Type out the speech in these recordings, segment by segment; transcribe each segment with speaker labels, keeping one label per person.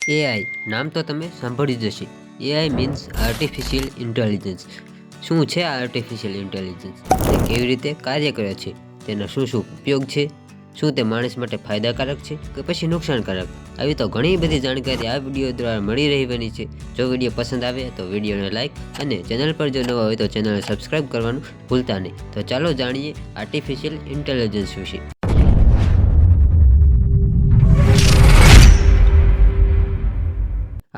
Speaker 1: AI નામ તો તમે સાંભળ્યું જ હશે. AI means artificial intelligence. શું છે આ આર્ટિફિશિયલ ઇન્ટેલિજન્સ? તે કેવી રીતે કાર્ય કરે છે? તેના શું શું ઉપયોગ છે? શું તે માણસ માટે ફાયદાકારક છે કે પછી નુકસાનકારક? આવી તો ઘણી બધી જાણકારી આ વિડીયો દ્વારા મળી રહેવાની છે. જો વિડીયો પસંદ આવે તો વિડીયોને લાઇક અને ચેનલ પર જો નવા હોય તો ચેનલને સબસ્ક્રાઇબ કરવાનું ભૂલતા નહીં. તો ચાલો જાણીએ આર્ટિફિશિયલ ઇન્ટેલિજન્સ વિશે.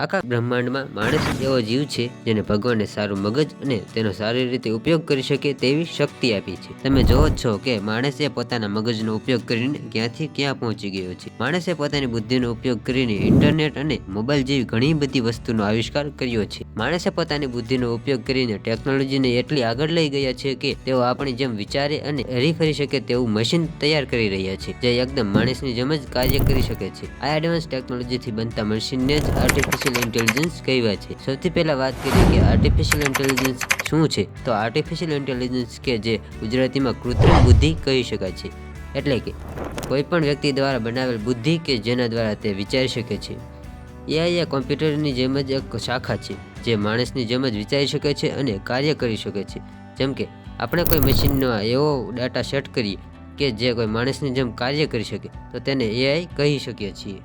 Speaker 1: આખા બ્રહ્માંડમાં માણસ એવો જીવ છે જેને ભગવાને સારું મગજ અને તેનો સારી રીતે ઉપયોગ કરી શકે તેવી શક્તિ આપી છે. તમે જોવો જ છો કે માણસે પોતાના મગજનો ઉપયોગ કરીને ક્યાંથી ક્યાં પહોંચી ગયો છે. માણસે પોતાની બુદ્ધિનો ઉપયોગ કરીને ઇન્ટરનેટ અને મોબાઈલ જેવી ઘણી બધી વસ્તુનો આવિષ્કાર કર્યો છે. માણસે પોતાની બુદ્ધિનો ઉપયોગ કરીને ટેકનોલોજીને એટલી આગળ લઈ ગયા છે કે તેઓ આપણી જેમ વિચારે અને હરીફરી શકે તેવું મશીન તૈયાર કરી રહ્યા છે જે એકદમ માણસની જેમ જ કાર્ય કરી શકે છે. આ એડવાન્સ ટેકનોલોજીથી બનતા મશીનને જ આર્ટિફિશિયલ ઇન્ટેલિજન્સ કહેવાય છે. સૌથી પહેલા વાત કરીએ કે આર્ટિફિશિયલ ઇન્ટેલિજન્સ શું છે, તો આર્ટિફિશિયલ ઇન્ટેલિજન્સ કે જે ગુજરાતીમાં કૃત્રિમ બુદ્ધિ કહી શકાય છે, એટલે કે કોઈ પણ વ્યક્તિ દ્વારા બનાવેલ બુદ્ધિ કે જેના દ્વારા તે વિચારી શકે છે. એઆઈ એ કોમ્પ્યુટરની જેમ જ એક શાખા છે જે માણસની જેમ જ વિચારી શકે છે અને કાર્ય કરી શકે છે. જેમ કે આપણે કોઈ મશીનનો એવો ડાટા સેટ કરીએ કે જે કોઈ માણસની જેમ કાર્ય કરી શકે તો તેને એઆઈ કહી શકીએ છીએ.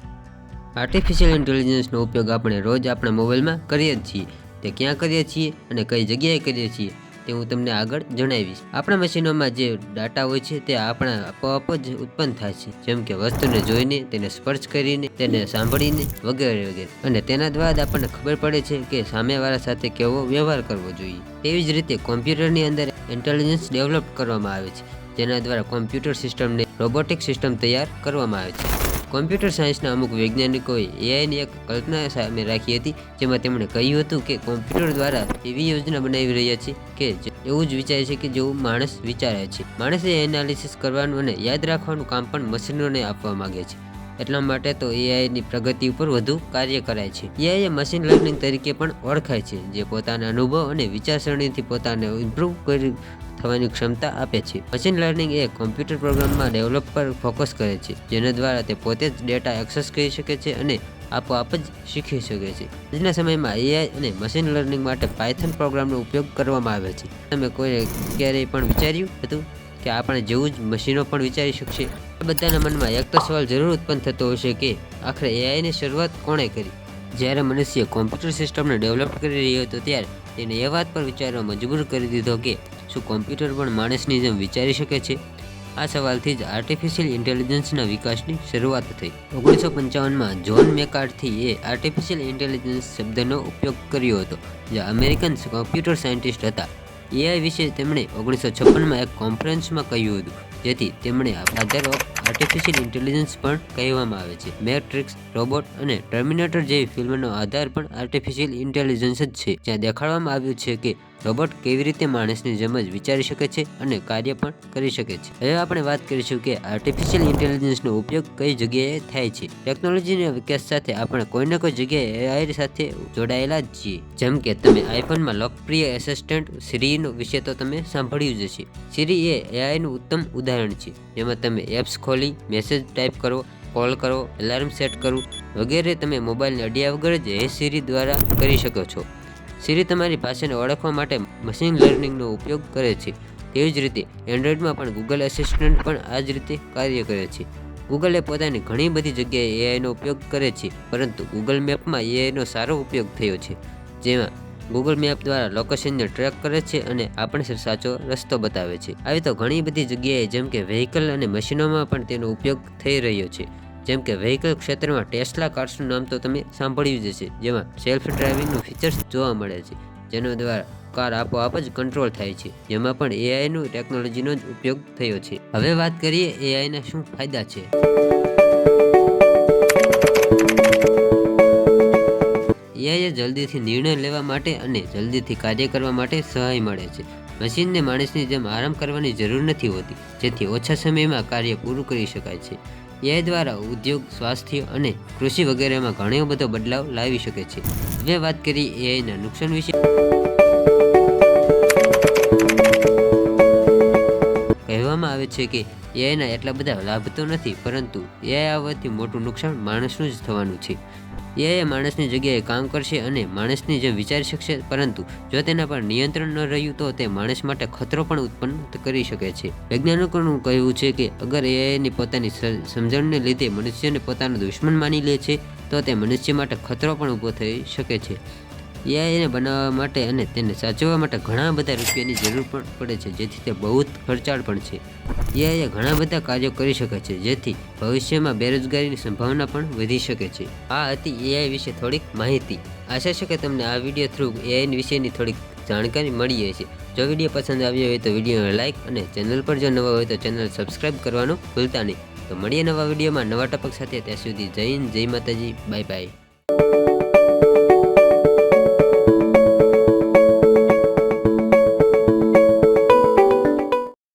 Speaker 1: આર્ટિફિશિયલ ઇન્ટેલિજન્સનો ઉપયોગ આપણે રોજ આપણા મોબાઈલમાં કરીએ જ છીએ. તે ક્યાં કરીએ છીએ અને કઈ જગ્યાએ કરીએ છીએ તે હું તમને આગળ જણાવીશ. આપણા મશીનોમાં જે ડાટા હોય છે તે આપણા આપોઆપ જ ઉત્પન્ન થાય છે, જેમ કે વસ્તુને જોઈને, તેને સ્પર્શ કરીને, તેને સાંભળીને વગેરે વગેરે. અને તેના દ્વારા જ આપણને ખબર પડે છે કે સામેવાળા સાથે કેવો વ્યવહાર કરવો જોઈએ. તેવી જ રીતે કોમ્પ્યુટરની અંદર ઇન્ટેલિજન્સ ડેવલપ કરવામાં આવે છે, જેના દ્વારા કોમ્પ્યુટર સિસ્ટમને રોબોટિક સિસ્ટમ તૈયાર કરવામાં આવે છે. કોમ્પ્યુટર સાયન્સના અમુક વૈજ્ઞાનિકોએ એઆઈની એક કલ્પના સામે રાખી હતી, જેમાં તેમણે કહ્યું હતું કે કોમ્પ્યુટર દ્વારા એવી યોજના બનાવી રહ્યા છે કે એવું જ વિચારે છે કે જેવું માણસ વિચારે છે. માણસે એનાલિસિસ કરવાનું અને યાદ રાખવાનું કામ પણ મશીનોને આપવા માંગે છે. એટલા માટે તો એઆઈની પ્રગતિ ઉપર વધુ કાર્ય કરાય છે. એઆઈ એ મશીન લર્નિંગ તરીકે પણ ઓળખાય છે, જે પોતાના અનુભવ અને વિચારસરણીથી પોતાને ઇમ્પ્રૂવ કરી થવાની ક્ષમતા આપે છે. મશીન લર્નિંગ એ કોમ્પ્યુટર પ્રોગ્રામમાં ડેવલપ પર ફોકસ કરે છે, જેના દ્વારા તે પોતે જ ડેટા એક્સેસ કરી શકે છે અને આપોઆપ જ શીખી શકે છે. આજના સમયમાં એઆઈ અને મશીન લર્નિંગ માટે પાયથન પ્રોગ્રામનો ઉપયોગ કરવામાં આવે છે. તમે કોઈ ક્યારેય પણ વિચાર્યું હતું કે આપણે જેવું જ મશીનો પણ વિચારી શકશે? બધાના મનમાં એક તો સવાલ જરૂર ઉત્પન્ન થતો હશે કે આખરે એઆઈની શરૂઆત કોણે કરી? જ્યારે મનુષ્ય કોમ્પ્યુટર સિસ્ટમને ડેવલપ કરી રહ્યો હતો ત્યારે તેને એ વાત પર વિચારવા મજબૂર કરી દીધો કે શું કોમ્પ્યુટર પણ માણસની જેમ વિચારી શકે છે? આ સવાલથી જ આર્ટિફિશિયલ ઇન્ટેલિજન્સના વિકાસની શરૂઆત થઈ. 1955માં જોન મેકાર્થીએ આર્ટિફિશિયલ ઇન્ટેલિજન્સ શબ્દનો ઉપયોગ કર્યો હતો, જે અમેરિકન કોમ્પ્યુટર સાયન્ટિસ્ટ હતા. એઆઈ વિશે તેમણે 1956માં એક કોન્ફરન્સમાં કહ્યું હતું, જેથી તેમણે ફાધર ઓફ આર્ટિફિશિયલ ઇન્ટેલિજન્સ પણ કહેવામાં આવે છે. મેટ્રિક્સ, રોબોટ અને ટર્મિનેટર જેવી ફિલ્મનો આધાર પણ આર્ટિફિશિયલ ઇન્ટેલિજન્સ જ છે, જ્યાં દેખાડવામાં આવ્યું છે કે રોબોટ કેવી રીતે માણસની જેમ જ વિચારી શકે છે અને કાર્ય પણ કરી શકે છે. હવે આપણે વાત કરીશું કે આર્ટિફિશિયલ ઇન્ટેલિજન્સનો ઉપયોગ કઈ જગ્યાએ થાય છે. ટેકનોલોજીના વિકાસ સાથે આપણે કોઈને કોઈ જગ્યાએ એઆઈ સાથે જોડાયેલા જ છીએ. જેમ કે તમે આઈફોનમાં લોકપ્રિય એસિસ્ટન્ટ સિરીનો વિશે તો તમે સાંભળ્યું જ હશે. સિરી એ એઆઈનું ઉત્તમ ઉદાહરણ છે, જેમાં તમે એપ્સ ખોલી, મેસેજ ટાઈપ કરો, કોલ કરો, એલાર્મ સેટ કરવું વગેરે તમે મોબાઈલને અડ્યા વગર જ હે સિરી દ્વારા કરી શકો છો. સિરી તમારી ભાષાને ઓળખવા માટે મશીન લર્નિંગનો ઉપયોગ કરે છે. તેવી જ રીતે એન્ડ્રોઈડમાં પણ ગૂગલ એસિસ્ટન્ટ પણ આ જ રીતે કાર્ય કરે છે. ગૂગલે પોતાની ઘણી બધી જગ્યાએ એઆઈનો ઉપયોગ કરે છે, પરંતુ ગૂગલ મેપમાં એઆઈનો સારો ઉપયોગ થયો છે, જેમાં ગૂગલ મેપ દ્વારા લોકેશનને ટ્રેક કરે છે અને આપણને સાચો રસ્તો બતાવે છે. આવી તો ઘણી બધી જગ્યાએ જેમ કે વ્હીકલ અને મશીનોમાં પણ તેનો ઉપયોગ થઈ રહ્યો છે. જેમ કે વ્હીકલ ક્ષેત્રમાં ટેસ્લા કાર્સનું નામ તો તમે સાંભળ્યું જ હશે, જેમાં સેલ્ફ ડ્રાઇવિંગનું ફીચર્સ જોવા મળે છે, જેના દ્વારા કાર આપોઆપ જ કંટ્રોલ થાય છે, જેમાં પણ એઆઈનું ટેકનોલોજીનો જ ઉપયોગ થયો છે. હવે વાત કરીએ એઆઈના શું ફાયદા છે. એઆઈ જલ્દીથી નિર્ણય લેવા માટે અને જલ્દીથી કાર્ય કરવા માટે સહાય મળે છે. મશીનને માણસની જેમ આરામ કરવાની જરૂર નથી હોતી, જેથી ઓછા સમયમાં કાર્ય પૂરું કરી શકાય છે. એઆઈ દ્વારા ઉદ્યોગ, સ્વાસ્થ્ય અને કૃષિ વગેરેમાં ઘણો બધો બદલાવ લાવી શકે છે. હવે વાત કરીએ એઆઈના નુકસાન વિશે. કહેવામાં આવે છે કે એઆઈના એટલા બધા લાભ તો નથી, પરંતુ એઆઈ આવવાથી મોટું નુકસાન માણસનું જ થવાનું છે. એઆઈ માણસની જગ્યાએ કામ કરશે અને માણસની જેમ વિચારી શકશે, પરંતુ જો તેના પર નિયંત્રણ ન રહ્યું તો તે માણસ માટે ખતરો પણ ઉત્પન્ન કરી શકે છે. વૈજ્ઞાનિકોનું કહેવું છે કે અગર એઆઈની પોતાની સમજણને લીધે મનુષ્યને પોતાનો દુશ્મન માની લે છે તો તે મનુષ્ય માટે ખતરો પણ ઊભો થઈ શકે છે. એઆઈને બનાવવા માટે અને તેને સાચવવા માટે ઘણા બધા રૂપિયાની જરૂર પણ પડે છે, જેથી તે બહુ જ ખર્ચાળ પણ છે. એઆઈ ઘણા બધા કાર્યો કરી શકે છે, જેથી ભવિષ્યમાં બેરોજગારીની સંભાવના પણ વધી શકે છે. આ હતી એઆઈ વિશે થોડીક માહિતી. આશા છે કે તમને આ વિડીયો થ્રુ એઆઈ વિશેની થોડીક જાણકારી મળી હશે. જો વિડીયો પસંદ આવ્યો હોય તો વિડીયોને લાઇક અને ચેનલ પર જો નવા હોય તો ચેનલ સબસ્ક્રાઈબ કરવાનું ભૂલતા નહીં. તો મળીએ નવા વિડીયોમાં નવા ટોપિક સાથે. ત્યાં સુધી જય હિન્દ, જય માતાજી, બાય બાય.